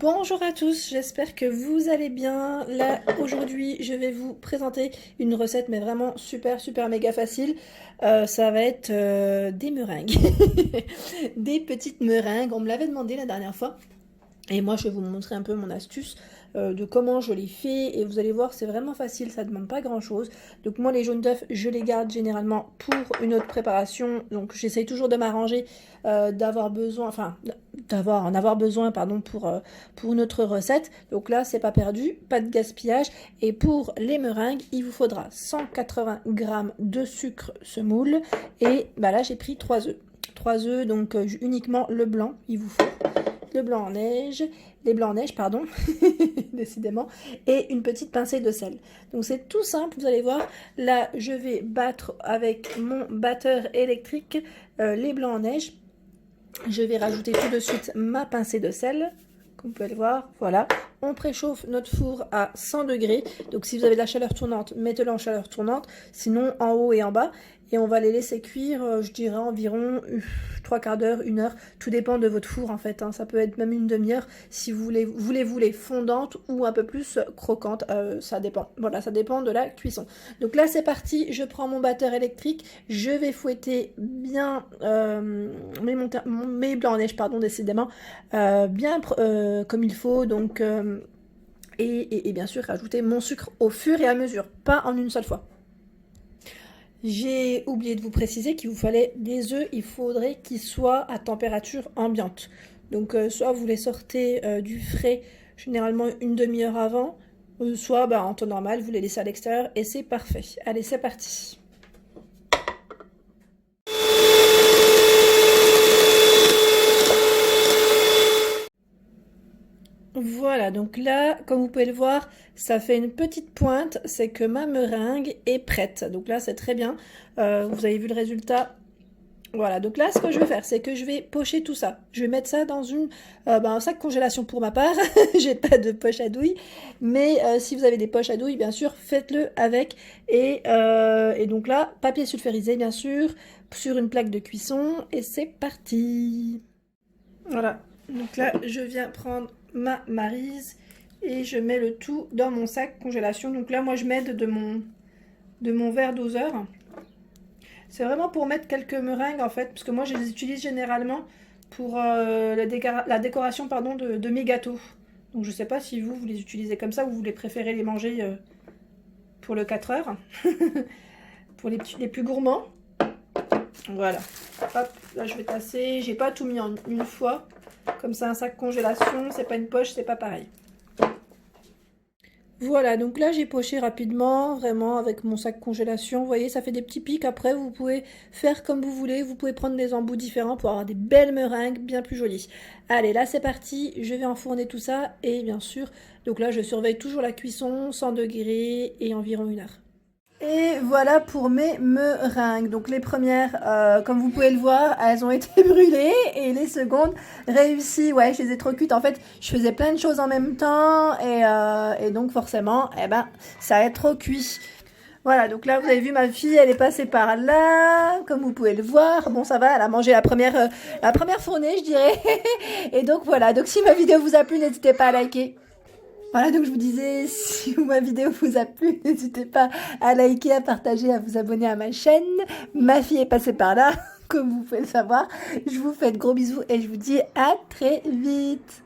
Bonjour à tous, j'espère que vous allez bien. Là, aujourd'hui, je vais vous présenter une recette, mais vraiment super méga facile. Ça va être des meringues. Des petites meringues, on me l'avait demandé la dernière fois. Et moi, je vais vous montrer un peu mon astuce de comment je les fais. Et vous allez voir, c'est vraiment facile, ça ne demande pas grand-chose. Donc moi, les jaunes d'œufs, je les garde généralement pour une autre préparation. Donc j'essaye toujours de m'arranger, en avoir besoin, pardon, pour une autre recette. Donc là, c'est pas perdu, pas de gaspillage. Et pour les meringues, il vous faudra 180 g de sucre semoule. Et bah là, j'ai pris 3 œufs. 3 œufs, donc uniquement le blanc, il vous faut. Le blanc en neige, les blancs en neige, pardon, décidément, et une petite pincée de sel. Donc c'est tout simple, vous allez voir. Là, je vais battre avec mon batteur électrique les blancs en neige. Je vais rajouter tout de suite ma pincée de sel, comme vous pouvez le voir, voilà. On préchauffe notre four à 100 degrés. Donc si vous avez de la chaleur tournante, mettez-le en chaleur tournante, sinon en haut et en bas. Et on va les laisser cuire, je dirais environ 3/4 d'heure, 1 heure. Tout dépend de votre four en fait, hein. Ça peut être même une demi-heure si vous voulez fondantes ou un peu plus croquantes, ça dépend. Voilà, ça dépend de la cuisson. Donc là c'est parti, je prends mon batteur électrique, je vais fouetter bien mes blancs en neige, pardon, décidément, bien comme il faut. Donc et bien sûr rajouter mon sucre au fur et à mesure, pas en une seule fois. J'ai oublié de vous préciser qu'il vous fallait des œufs, il faudrait qu'ils soient à température ambiante. Donc soit vous les sortez du frais généralement une demi-heure avant, soit en temps normal, vous les laissez à l'extérieur et c'est parfait. Allez, c'est parti. Voilà, donc là, comme vous pouvez le voir, ça fait une petite pointe, c'est que ma meringue est prête. Donc là, c'est très bien. Vous avez vu le résultat. Voilà, donc là, ce que je vais faire, c'est que je vais pocher tout ça. Je vais mettre ça dans un sac congélation pour ma part. J'ai pas de poche à douille, mais si vous avez des poches à douille, bien sûr, faites-le avec. Et donc là, papier sulfurisé, bien sûr, sur une plaque de cuisson, et c'est parti. Voilà, donc là, je viens prendre ma maryse et je mets le tout dans mon sac congélation. Donc là, moi, je m'aide de mon verre doseur. C'est vraiment pour mettre quelques meringues en fait, parce que moi je les utilise généralement pour la décoration pardon, de mes gâteaux. Donc je sais pas si vous les utilisez comme ça ou vous les préférez les manger pour le 4 heures. Pour les plus gourmands. Voilà. Hop, là je vais tasser. J'ai pas tout mis en une fois. Comme ça un sac congélation, c'est pas une poche, c'est pas pareil. Voilà, donc là j'ai poché rapidement, vraiment avec mon sac congélation. Vous voyez, ça fait des petits pics. Après, vous pouvez faire comme vous voulez. Vous pouvez prendre des embouts différents pour avoir des belles meringues bien plus jolies. Allez, là c'est parti. Je vais enfourner tout ça. Et bien sûr, donc là je surveille toujours la cuisson, 100 degrés et environ 1 heure. Et voilà pour mes meringues. Donc les premières, comme vous pouvez le voir, elles ont été brûlées. Et les secondes, réussies. Ouais, je les ai trop cuites. En fait, je faisais plein de choses en même temps. Et donc forcément, ça a trop cuit. Voilà, donc là, vous avez vu, ma fille, elle est passée par là. Comme vous pouvez le voir. Bon, ça va, elle a mangé la première fournée, je dirais. Et donc voilà, donc si ma vidéo vous a plu, n'hésitez pas à liker. Voilà, donc je vous disais, si ma vidéo vous a plu, n'hésitez pas à liker, à partager, à vous abonner à ma chaîne. Ma fille est passée par là, comme vous pouvez le savoir. Je vous fais de gros bisous et je vous dis à très vite.